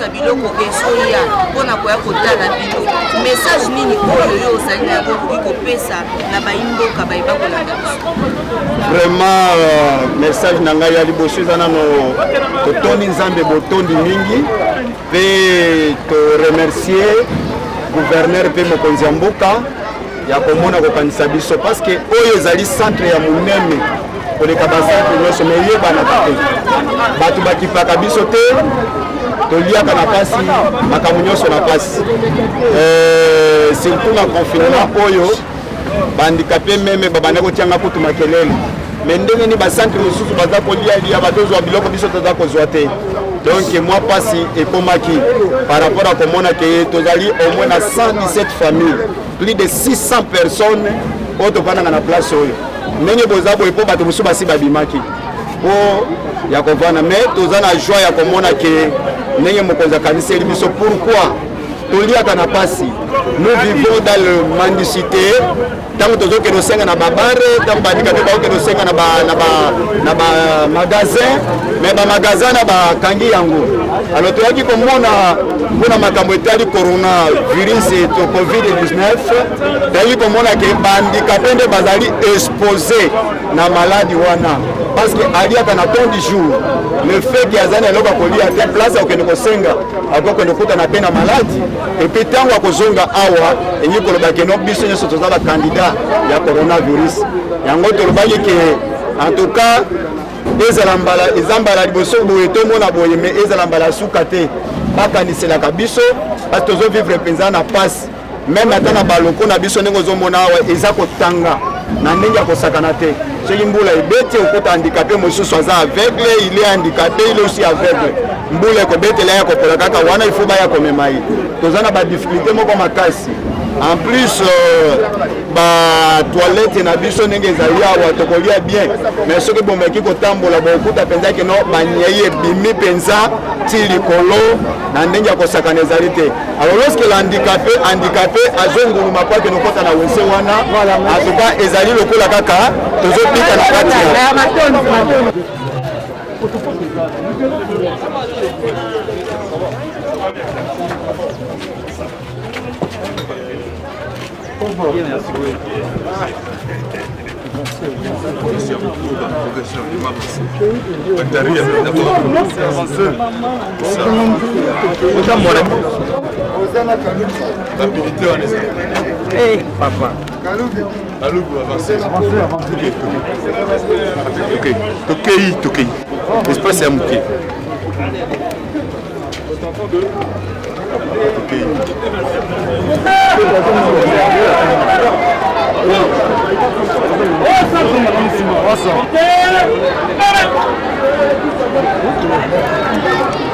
kopesa biloko ezoya mpona koya kotala bino message nini oyo yo ozali na yango okoki kopesa na bayimboka bayeba kolanda biso? Vraiment message na ngai ya liboso eza nano totondi nzambe botondi mingi mpe to remercier gouverneur mpe mokonzi ya mboka ya komona kokanisa biso parce que oyo ezali centre ya monene koleka bacentre nyonso me yebanaka te bato bakipaka biso te toliaka na pasi makambo nyonso na pasi surtout na confinement oyo bandikape meme babanda kotianga kutu makelele me ndenge ni bacentre mosusu baza kolialia batozwa biloko biso toza kozwa te donc moi pasi ekomaki par rapport à komona ke tozali au moins na 117 familles plus de 600 personnes oyo tofandanga na place oyo ndenge boza boye mpo bato mosusu basi babimaki mpo ya kovanda me toza na joie ya komona ke ndenge mokonzi akaniseli biso pourquoi toliaka na pasi nous vivons dans le mendicité ntango tozokende osenga na babare ntango bandikape baokende osenga na bamagasin me bamagasin na bakangi yango alors toyaki komona mpona makambo etali coronavirus to covid-19 toyaki komona ke bandikape nde bazali expose na maladi wana parce que aliaka na ton du jour le fait ke azali na eloko akolia te place akokende kosenga akokende okutana mpe na maladi epuis ntango akozonga awa enyi koloba keno biso nyonso toza bakandida ya coronavirus yango tolobaki ke en tout cas eza mbala liboso boye tomona boye me ezala mbala suka te bakaniselaka biso parce que tozovivre mpenza na pasi meme ata na baloko na biso ndenge ozomona awa eza kotanga na ndenge ya kosakana te soki mbula ebeti okuta handicapé mosusu aza aveugle il est handicapé il est aussi aveugle mbula ekobetela ya kopola kaka wana ifo baya komema ye toza na badifficulté moko makasi en plus batoilette na biso ndenge ezali awa tokolia bien mais soki bomeki kotambola bokuta mpenza keno banyei ebimi mpenza ti likolo na ndenge ya kosakana ezali te alors lorsque handicapé azonguluma po akende okota na wese wana en tout cas ezali lokola kaka tozobika na kati Papa. Toquei. L'espace est à mouquer.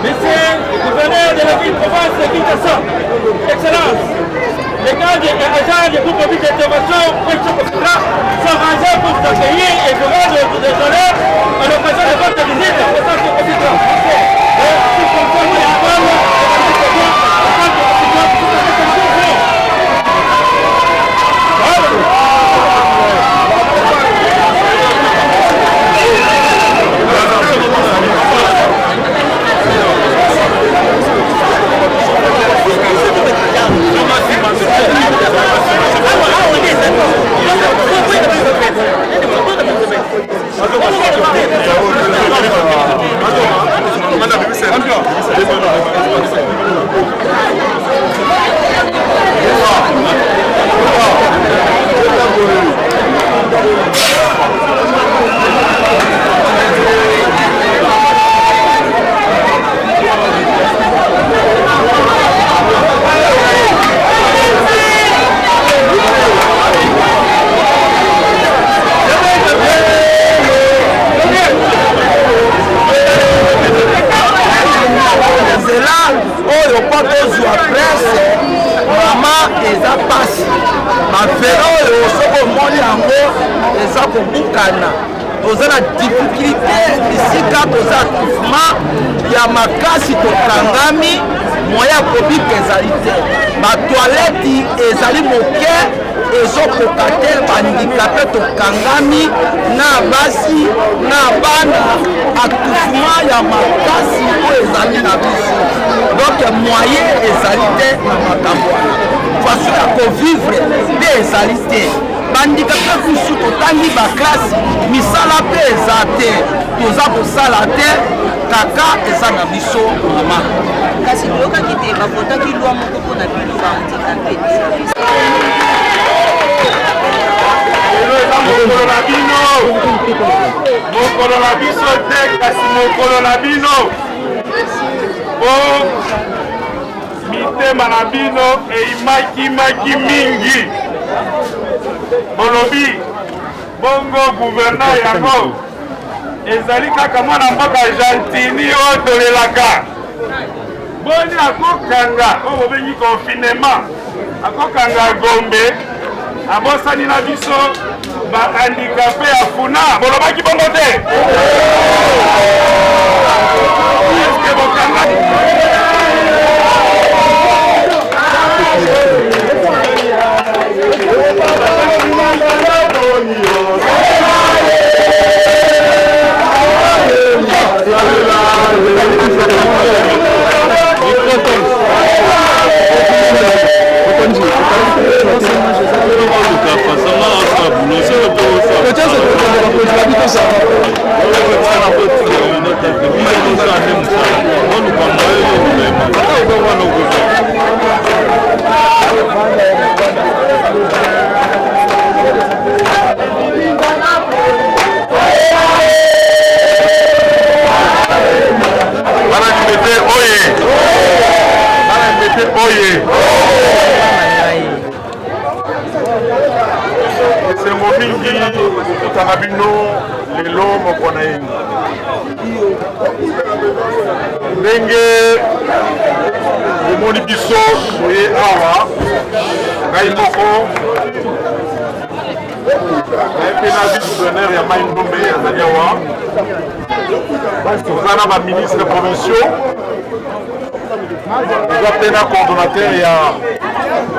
Monsieur le gouverneur de la ville-province de Kinshasa, Excellence, les cadres et agents du groupe d'intervention sont rangés pour vous accueillir et vous rendre tout déjeuner à l'occasion de votre visite au centre de président. toza na difficulté isika toza mouvement ya makasi tokangami moya kobika ezali te batoilette ezali moke ezokoka te bandikape tokangami na basi na bana atouffement ya makasi oyo ezali na biso donc moyen ezali te na makambo wana façon ya kovivre nde ezali te bandikape kusu totangi baklasi misala mpe eza te toza kosala te kaka eza na biso mama kasi toyokaki te bavotaki lwa moko mpona bino bahandikape mokolo na bino mokolo na biso te kasi mokolo na bino po mitema na bino eimakimaki mingi bolobi bongo guverner yango ezali kaka mwana mboka Argentini oyo tolelaka boni akokanga oyo bobengi confinement akokanga Gombe abosani na biso bahandikape ya funa bolobaki bongo te eske bokanga esengo mingi kutana bino lelo moko na ye ndenge omoni biso boye awa ngai moko naye mpe na vice-gouverneur ya Mai Ndombe azali awa toza na baministre provinciaux toza mpe na coordonnateur ya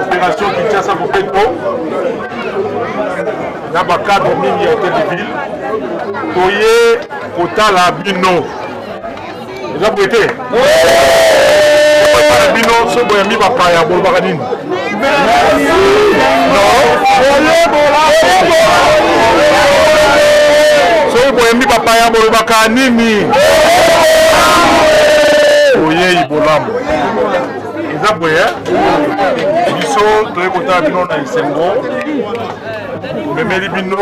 opération Kinshasa Bopeto na bakadre mingi ya hotel de ville toye kotala bino eza boye te bino so boyambi bapaya bolobaka nini soki boyambi bapaya bolobaka nini oyei bolamu eza boye biso toye kotala bino na esengo memeli bino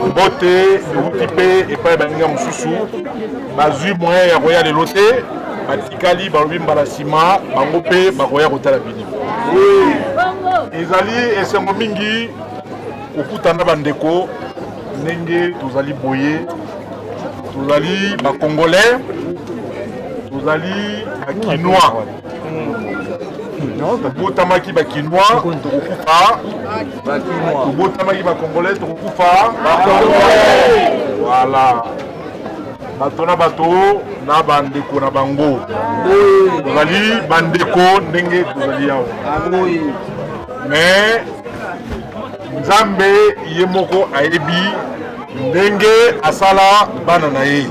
mbote euti mpe epai ya baninga mosusu bazwi moyen ya koya lelo te batikali balobi mbala nsima bango mpe bakoya kotala bino ezali esengo mingi kokutana bandeko ndenge tozali boye tozali bakongolais tozali bakinois tobotamaki bakinois tokokufa tobotamaki bakongolais tokokufa voilà bato na bato na bandeko na bango tozali bandeko ndenge tozali awa mais nzambe ye moko ayebi ndenge asala bana na ye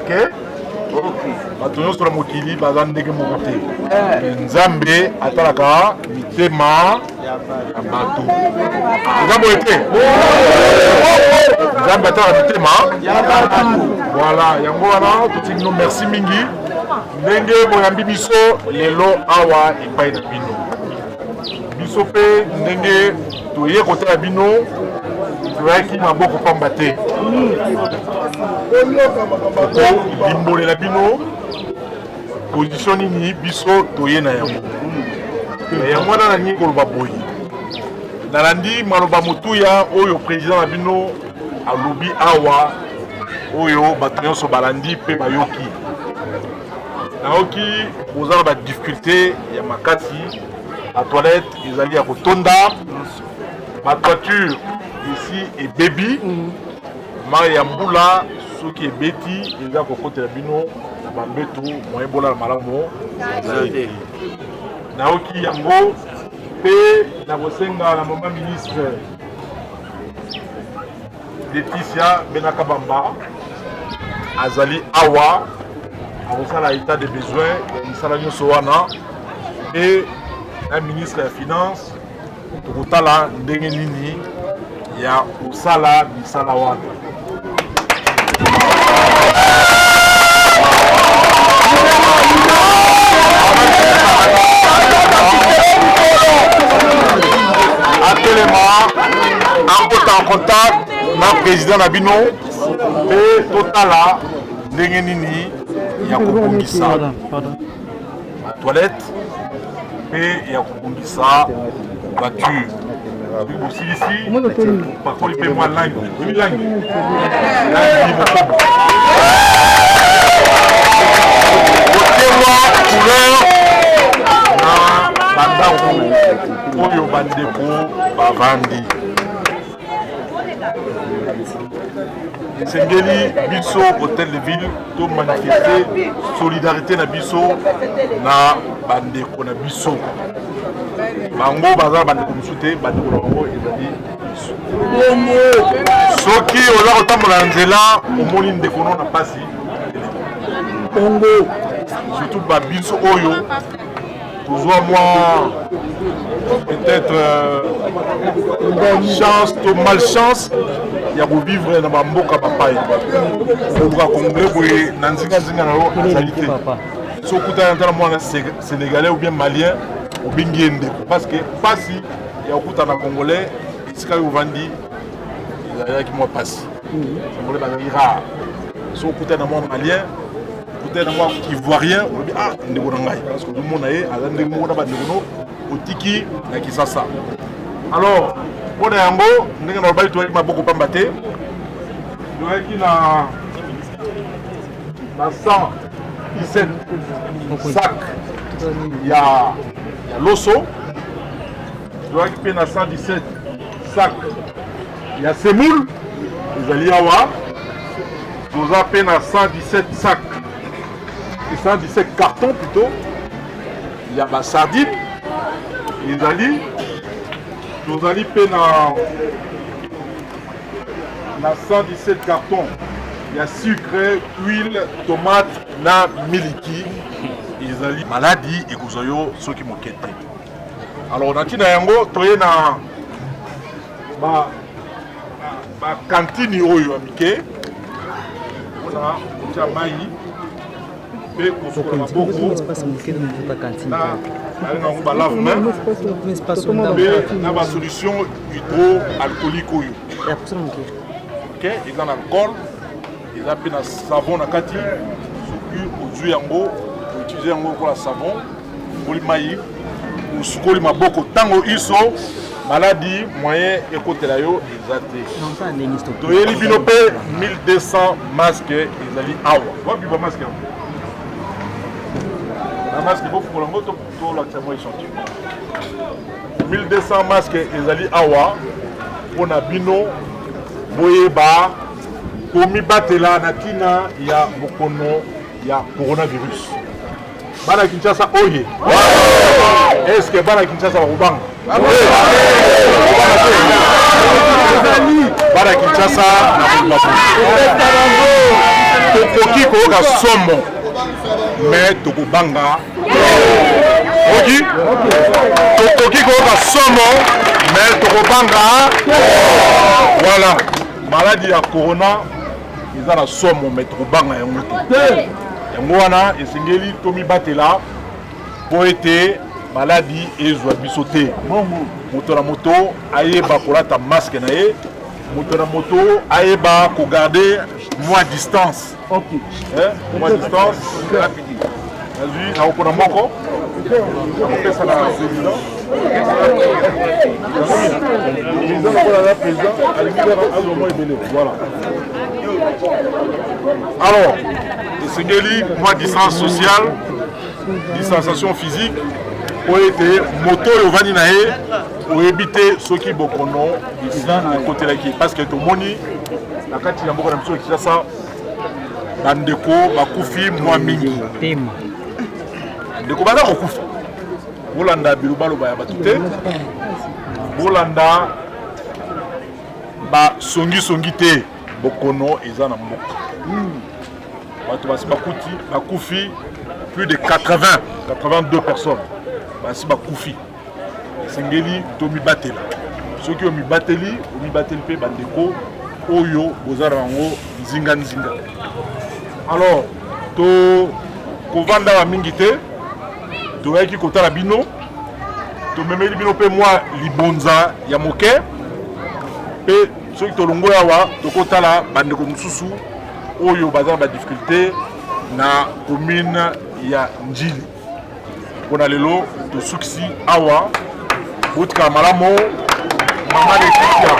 ok bato nyonso na mokili baza ndenge moko te nzambe atalaka mitema ya bato eza boye te nzambe atalaka mitema voilà yango wana totingi no merci mingi ndenge boyambi biso lelo awa epai na bino biso mpe ndenge toye kotala bino toyaki maboko pamba te limbolela bino position nini biso toye na yango yango wana nalingi koloba boye nalandi maloba motuya oyo président na bino alobi awa oyo bato nyonso balandi mpe bayoki nayoki boza na badifficulté ya makasi batoilette ezali ya kotonda batoiture ici ebebi mai ya mbula soki ebeti eza kokotela bino na bambeto moyen bolala malamu nayoki yango Et la Bosenga, la maman ministre Laetitia Benakabamba, Azali Awa, à l'état des besoins, Misalagno Sowana, et la ministre des Finances, Rutala Ndengenini, ya Usala Misalawana. Actuellement, en contact na président Nabino et Totala Ndengenini ya kubungisa la toilette et ya kubungisa voiture. Aussi ici, par contre, il paie moins langue. Oui, langue. Couleur na bandako oyo bandeko bavandi. Sengeli biso hôtel de ville to manifester solidarité na biso na bandeko na biso. Bango baza bandeko mosusu te bandeko na bango ezali soki oza kotambola na nzela omoni ndeko no na pasi bongo surtout babiso oyo tozwa mwa peut-être chance to malchance ya kovivre na bamboka bapai okoka congolais boye na nzingazinga na yo azali te so okutana ntana mwana sénégalais ou bien malien obingi ndeko parce que pasi ya okutana congolais esika oyo ovandi ezalaki mwa pasi congolais bazalaki rare so okutana mwana malien okutana mwa ivoirien olobi ah ndeko na ngai parce que ozomona ye aza ndenge moko na bandeko no otiki na kisasa. Alors mpona yango ndenge na lobali toyaki maboko pamba te toyaki na 117 sac ya loso, toyaki mpe na 117 sac ya semoule ezali awa, toza mpe na 117 sac et 117 cartons plutôt ya basardine ezali, tozali mpe na 117 cartons ya sucre, huile, tomate na miliki ezali maladi ekozwa yo soki moke te. Alors na ntina yango toye na bakantini oyo ya mike mpona kotia mai mpe kosukola maboko nalengango balave main mpe na basolution hydroalcoolique oyo eza na alcool eza mpe na savon na kati soki ozwi yango utilize yango lokola savon okoli mai osukoli maboko ntango iso maladi moyen ekotela yo eza te. Toyeli bino mpe 1200 maske ezali awa wapi ba maske yango na maske bofukola yango tolakisa mwa échantillon 1200 maske ezali awa mpona bino boyeba komibatela na ntina ya bokono ya coronavirus. Bana Kinshasa oye. Est-ce que bana Kinshasa bakobanga? Bana Kinshasa na tokoki koyoka somo mais tokobanga. Oki? Tokoki koyoka somo mais tokobanga. Voilà. Maladie ya corona eza na somo mais tokobanga yango te. Yango wana esengeli tomibatela po ete maladi ezwa biso te. Moto na moto ayeba kolata masque na ye, moto na moto ayeba kogarde moins distance. Moins distance. Nazwi na okona moko opesa na président. Voilà. Alors, esengeli moins distance sociale, distanciation physique, pour ete moto oyo ovandi na ye oyebi te soki bokono ekotelaki parce que tomoni na kati ya mboka na biso ya Kinshasa bandeko bakufi mwa mingi ndeko baza kokufa bolanda bilobaloba ya bato te bolanda basongi te bokono eza na mboka bato basi bakufi plus de 82 personnes basi bakufi esengeli tomibatela soki omibateli mpe bandeko oyo boza na bango nzinga. Alors kovanda wa mingi te toyaki kotala bino tomemeli bino mpe mwa libonza ya moke mpe soki tolongola awa tokotala bandeko mosusu oyo baza na badifficulté na commune ya Njili. Mpona lelo tosukisi awa botikala malamu mama Leticia.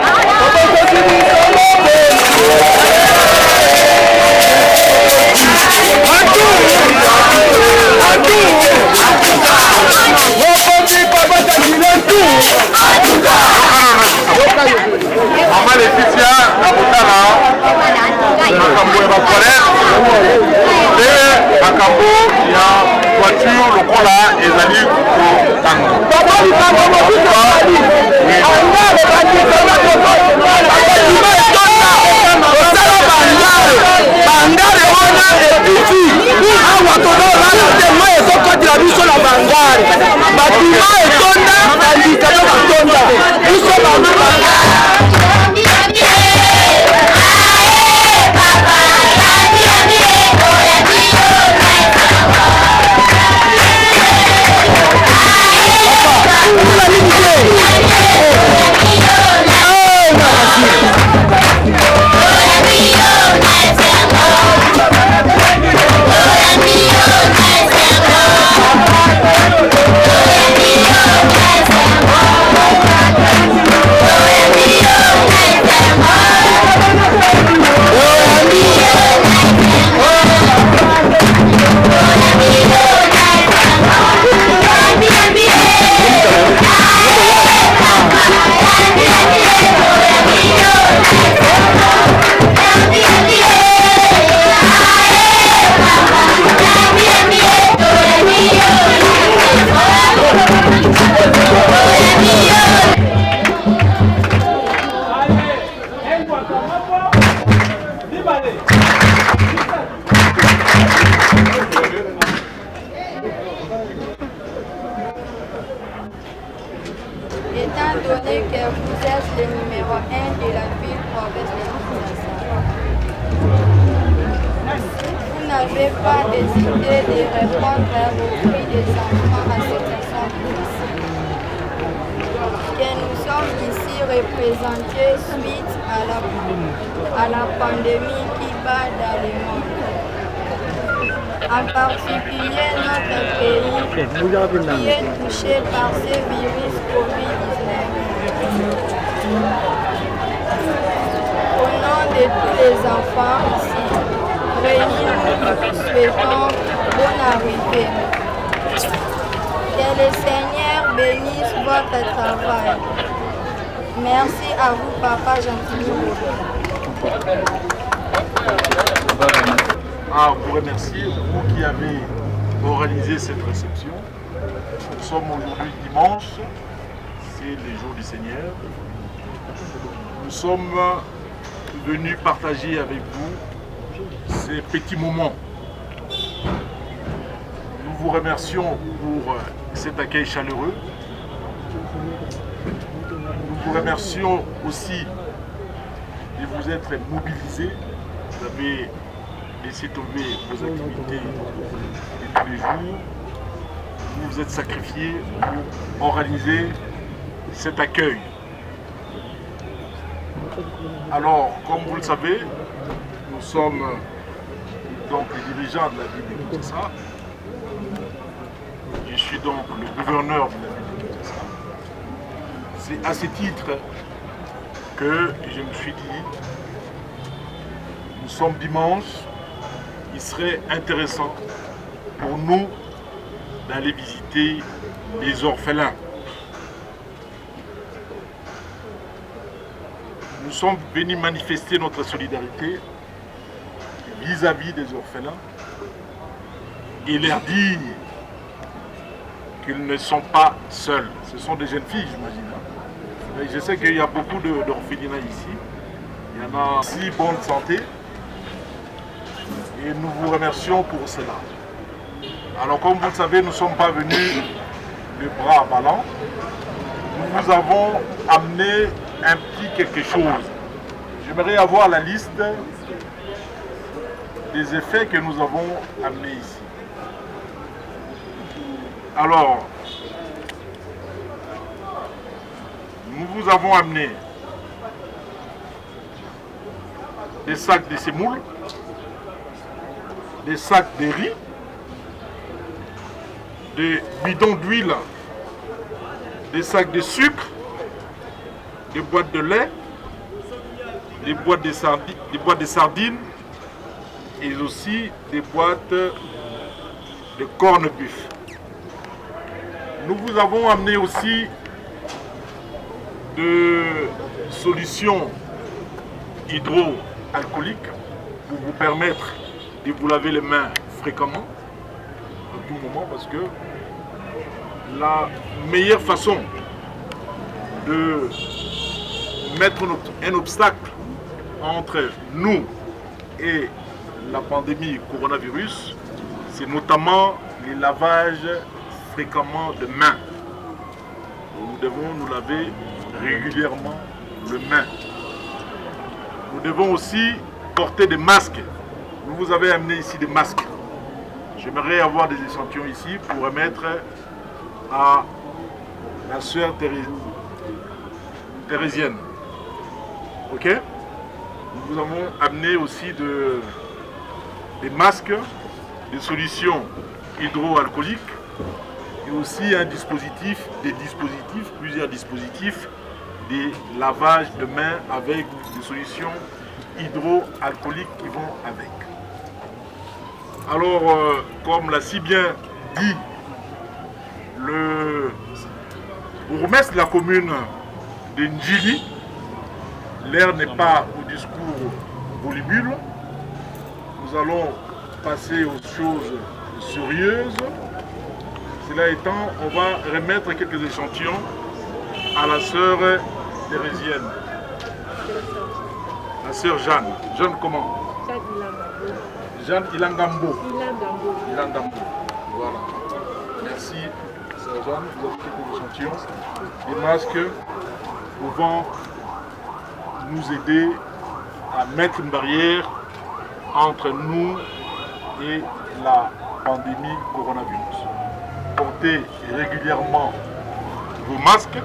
Mama Leticia nakotala makambo ya batoilette pe makambo ya voiture lokola ezali kotanga bangare wana epifi awa tozolala te mo ezokotela biso na bangare batima etonda bandika to batonda biso Étant donné que vous êtes le numéro 1 de la ville-province de Kinshasa, vous n'avez pas hésité de répondre aux cris des enfants à cette façon difficile. Que nous sommes ici représentés suite à la pandémie qui bat dans le monde. En particulier notre pays qui est touché par ce virus Covid-19. Au nom de tous les enfants ici, réunis, nous vous souhaitons bonne arrivée. Que le Seigneur bénisse votre travail. Merci à vous, Papa Gentilou. Vous remercier, vous qui avez organisé cette réception. Nous sommes aujourd'hui dimanche, c'est les jours du Seigneur. Nous sommes venus partager avec vous ces petits moments. Nous vous remercions pour cet accueil chaleureux. Nous vous remercions aussi de vous être mobilisés. Vous avez laissé tomber vos activités de tous les jours. Vous vous êtes sacrifiés pour organiser cet accueil. Alors, comme vous le savez, nous sommes donc les dirigeants de la ville de Kinshasa. Je suis donc le gouverneur de la ville de Kinshasa. C'est à ce titre que je me suis dit, nous sommes dimanche, il serait intéressant pour nous d'aller visiter les orphelins. Nous sommes venus manifester notre solidarité vis-à-vis des orphelins et leur dire qu'ils ne sont pas seuls. Ce sont des jeunes filles, j'imagine. Et je sais qu'il y a beaucoup d'orphelinats ici. Il y en a si bonne santé. Et nous vous remercions pour cela. Alors comme vous le savez, nous ne sommes pas venus le bras ballant. Nous vous avons amené un petit quelque chose. J'aimerais avoir la liste des effets que nous avons amenés ici. Alors, nous vous avons amené des sacs de semoule, des sacs de riz, des bidons d'huile, des sacs de sucre, des boîtes de lait, des boîtes de sardines et aussi des boîtes de corned-beef. Nous vous avons amené aussi de solutions hydroalcooliques pour vous permettre de vous laver les mains fréquemment, à tout moment, parce que la meilleure façon de mettre un obstacle entre nous et la pandémie coronavirus, c'est notamment les lavages fréquemment de mains. Nous devons nous laver régulièrement les mains. Nous devons aussi porter des masques. Nous vous avez amené ici des masques. J'aimerais avoir des échantillons ici pour remettre à la sœur thérésienne. Ok? Nous vous avons amené aussi des masques, des solutions hydroalcooliques et aussi plusieurs dispositifs de lavage de mains avec des solutions hydroalcooliques qui vont avec. Alors, comme l'a si bien dit le bourgmestre de la commune de Ndjili, l'air n'est pas au discours volubile. Nous allons passer aux choses sérieuses. Cela étant, on va remettre quelques échantillons à la sœur thérésienne. La sœur Jeanne. Jeanne comment? Jeanne Ilangambo. Ilangambo. Voilà. Merci, sœur Jeanne. Vous avez quelques échantillons. Des masques pouvant nous aider à mettre une barrière entre nous et la pandémie coronavirus. Portez régulièrement vos masques.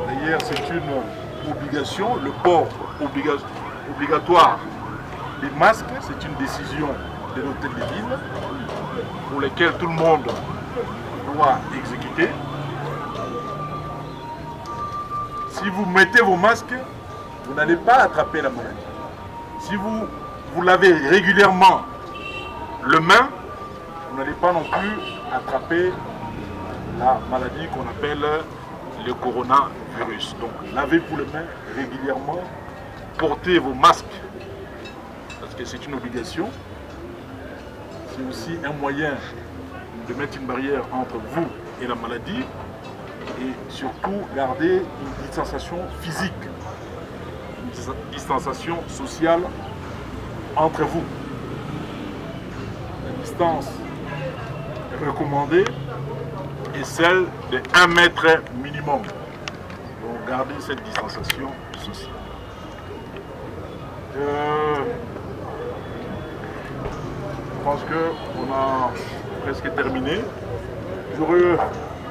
D'ailleurs, c'est une obligation, le port obligatoire des masques, c'est une décision de l'hôtel de ville pour laquelle tout le monde doit exécuter. Si vous mettez vos masques, vous n'allez pas attraper la maladie. Si vous lavez régulièrement le main, vous n'allez pas non plus attraper la maladie qu'on appelle le coronavirus. Donc lavez-vous les mains régulièrement, portez vos masques, parce que c'est une obligation. C'est aussi un moyen de mettre une barrière entre vous et la maladie, et surtout garder une distanciation physique, une distanciation sociale entre vous. La distance recommandée est celle de 1 mètre minimum. Donc gardez cette distanciation sociale. Je pense qu'on a presque terminé.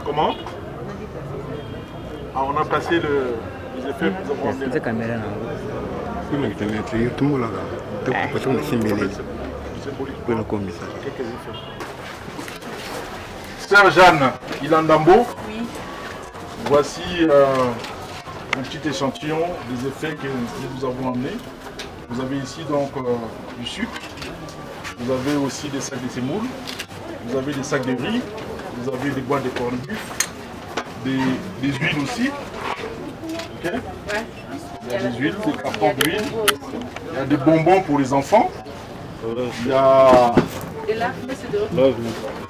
Comment? Ah, on a passé les effets que nous avons amenés. Sœur Jeanne Ilandambo, oui. Voici un petit échantillon des effets que nous avons amenés. Vous avez ici donc du sucre, vous avez aussi des sacs de semoule, vous avez des sacs de riz, vous avez des boîtes de corned-beef, des huiles aussi. Okay. Ouais. Il y a des huiles, des cartons d'huile, il y a des bonbons pour les enfants, il y a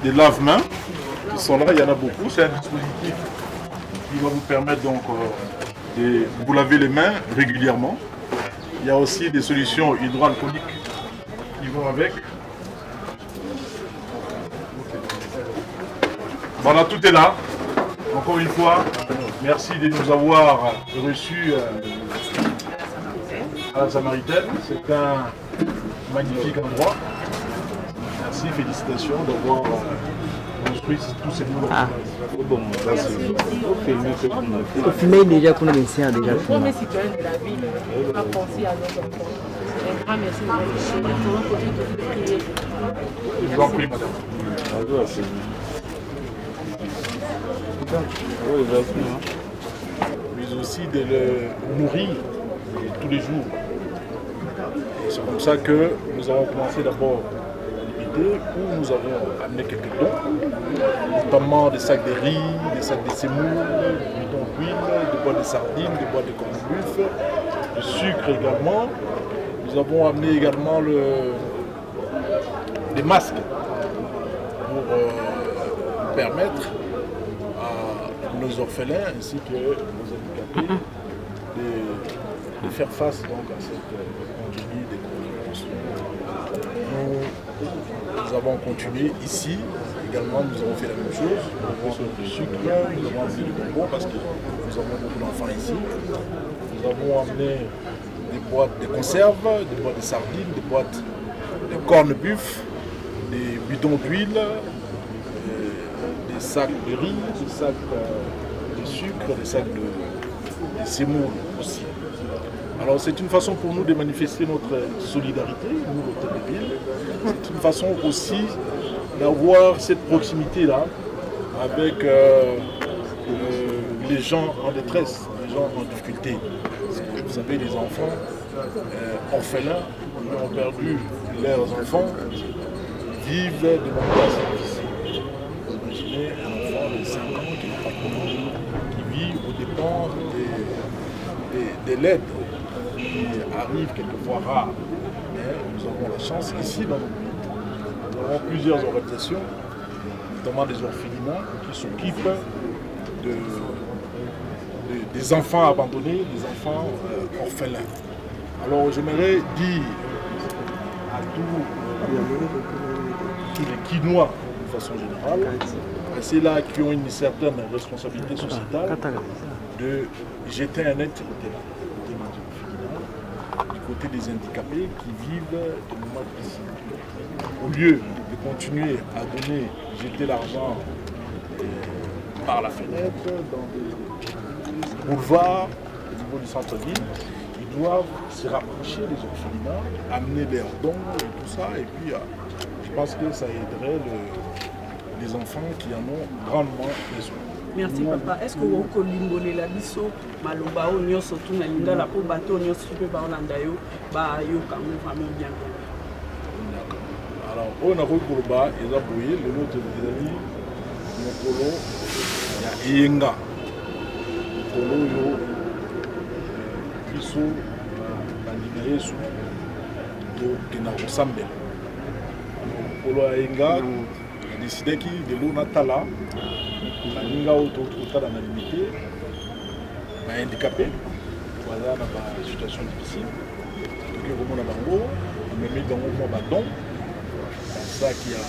des lave-mains qui Ils sont là, il y en a beaucoup. C'est un dispositif qui va vous permettre donc de vous laver les mains régulièrement. Il y a aussi des solutions hydroalcooliques qui vont avec. Voilà, tout est là. Encore une fois, merci de nous avoir reçus à la Samaritaine. C'est un magnifique endroit. Merci, félicitations d'avoir construit tous ces mots. Au final, déjà, qu'on a laissé déjà. Le premier citoyen de la ville a pensé à notre enfant. Un grand merci de réfléchir. Nous allons continuer de prier. Je vous en prie, madame. Mais aussi de le nourrir tous les jours. Et c'est comme ça que nous avons commencé d'abord l'idée où nous avons amené quelques dons, notamment des sacs de riz, des sacs de semoule, du bidon d'huile, des boîtes de sardines, des boîtes de corned-beef, du sucre également. Nous avons amené également des masques pour permettre à nos orphelins ainsi que nos handicapés de faire face donc à cette pandémie des coronavirus. Nous avons continué ici, également nous avons fait la même chose, nous avons du sucre, nous avons amené du bonbon parce que nous avons beaucoup d'enfants ici. Nous avons amené des boîtes de conserve, des boîtes de sardines, des boîtes de corned-beef, des bidons d'huile, des sacs de riz, des sacs de sucre, des sacs de semoule aussi. Alors c'est une façon pour nous de manifester notre solidarité, nous l'hôtel de ville. C'est une façon aussi d'avoir cette proximité-là avec les gens en détresse, les gens en difficulté. Vous savez, les enfants orphelins qui ont perdu leurs enfants vivent des moments assez difficiles. Vous imaginez un enfant de 5 ans qui n'a pas de maman, qui vit aux dépens de l'aide qui arrive quelquefois rare. Mais nous avons la chance ici dans notre pays. Nous avons plusieurs organisations, notamment des orphelinats, qui s'occupent des enfants abandonnés, des enfants orphelins. Alors j'aimerais dire à tous les Kinois, de façon générale, c'est là qui ont une certaine responsabilité sociétale, de jeter un œil du côté des handicapés qui vivent des moments difficiles. Au lieu de continuer à donner, jeter l'argent par la fenêtre, dans des boulevards, au niveau du centre-ville, ils doivent se rapprocher des orphelinats, amener leurs dons et tout ça, et puis je pense que ça aiderait les enfants qui en ont grandement besoin. Merci papa. Est-ce que vous avez la biso maloba o nyonso tuna lingala po bato nyonso pe ba olanda yo ba yo kamu vraiment bien. Alors on a rekolba eza boye le lot de amis mokolo ya yenga mokolo yo biso bandima yesu to kena kosambela mokolo ya yenga decideki de lo natala baninga oyo tokotala na limité bahandicapé baza na basituation difficile toki komona bango amemi bango mwa badon basaki ya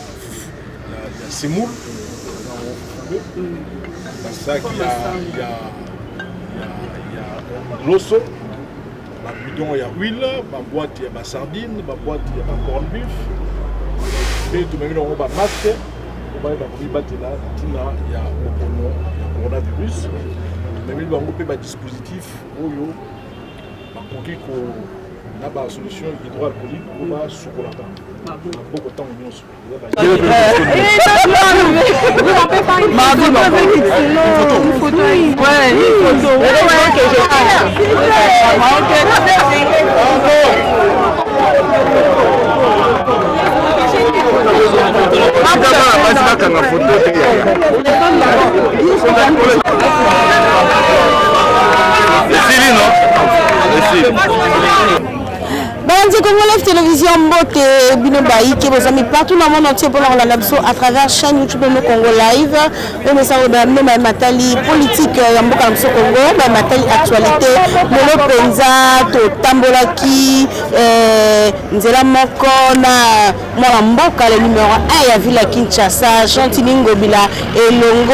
semoule basaki ya loso babidon ya huile baboite ya basardine baboite ya bacorned-beef mpe tomemi bango bamaske bayeba komibatela ntina ya bokono ya coronavirus tomemi bango mpe badispositif oyo bakoki na basolution hydroalcoolique po basukolaka maboko ntango nyonso banzi komona Live Télévision Mbote bino baiki vos amis partout dans le monde entier pour la nabso à travers chaîne YouTube de Congo Live. Mais ça va même matali politique ya mboka mso Congo, mais matali actualité molo penza to tambolaki nzela moko na mwana mboka le numéro 1 ya ville Kinshasa, Chantiningo bila elongo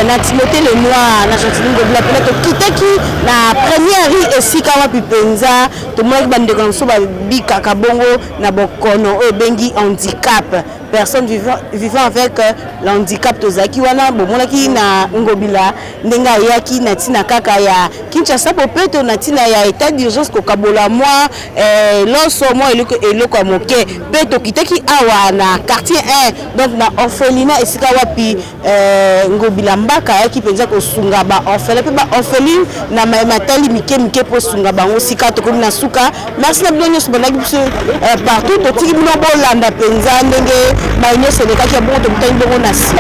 na Timothée Lenoir na Chantiningo bila peut-être kitaki na première esika wapi penza to mwana bande comme ba bika kabongo na bokono o bengi handicap, personne vivant avec l'handicap tozaki wana bomonaki na ngobila ndenga yaki na tina kaka ya Kinshasa popeto na tina ya état d'urgence ko kabola moi loso moi eloko ya moke peto kitaki awa na quartier 1 donc na orphelinat esika wapi ngobila mbaka yaki penza ko sunga ba orphelin pe ba orpheline na matali mike po sunga bango sika to na suka. Merci na bino so banaki biso partout to tiki bino bolanda penza ndenge ba nyose lekaki ya bongo to mutani bongo na si